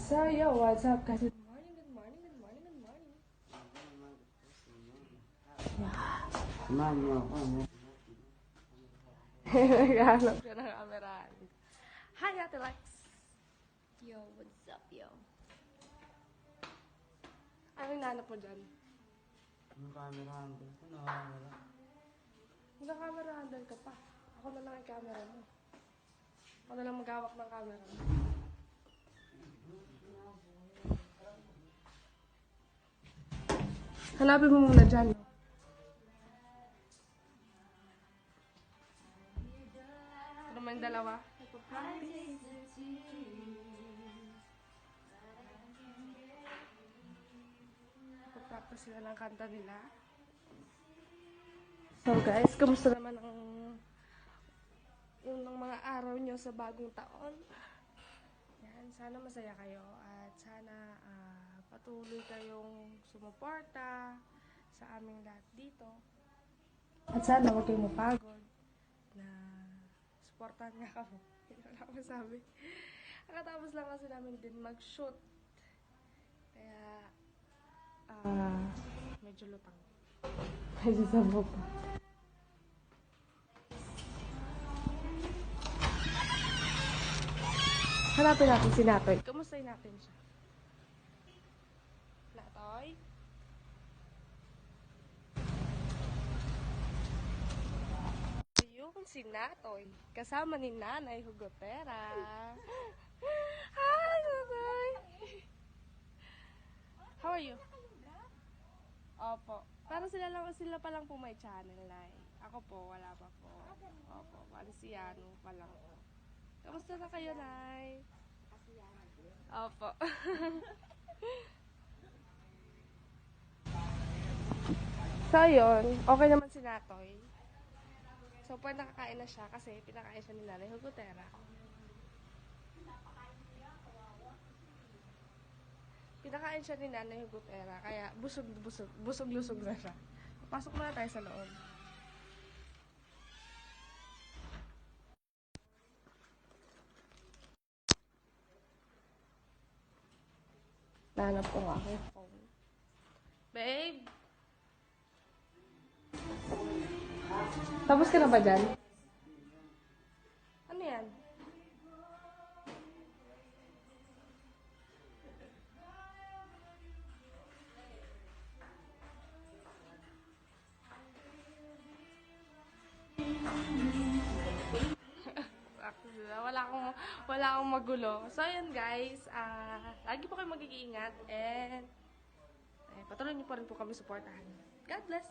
So, yo, what's up, guys? Good morning, good morning, good morning, good morning. Samahan niyo ako, ano? Naghahanap siya ng camera. Hi, Ate Lex. Yo, what's up, yo? Ano yung nanap mo dyan? Anong camera handle ko? Nakawala. Naka-camera handle ka pa. Ako na lang ang camera mo. Ako na lang maghawak ng camera mo. Hanapin mo muna dyan. No? Ito naman yung dalawa. Nagpa-practice sila ng kanta nila. So guys, kamusta naman yung mga araw nyo sa bagong taon? Yan, sana masaya kayo at sana patuloy kayong sumuporta sa aming lahat dito. At sana huwag kayong mapagod na supportahan nga kami. Wala akong masabi. Nakatapos lang kasi namin din mag-shoot. Kaya medyo lutang. Medyo sabo pa. Hanapin natin si Natoy. Kamustahin natin siya? Natoy? Yung si Natoy. Kasama ni Nanay Hugotera. Hi, Natoy! How are you? Opo. Parang sila pa lang po may channel, Nay. Ako po, wala pa po. Opo, Mariciano pa lang po. Kamusta na kayo, Nay? Opo. So, yun. Okay naman si Natoy. So, pwede nakakain na siya kasi pinakain siya ni Nanay Hugotera. Pinakain siya ni Nanay Hugotera, kaya busog-lusog na siya. Pasok muna tayo sa loob. Nahanap ko nga aking phone. Babe! Tapos ka na ba dyan? Ano yan? Wala akong magulo. So, yun guys. Lagi po kayo mag-iingat and patuloy niyo pa rin po kami supportahan. God bless!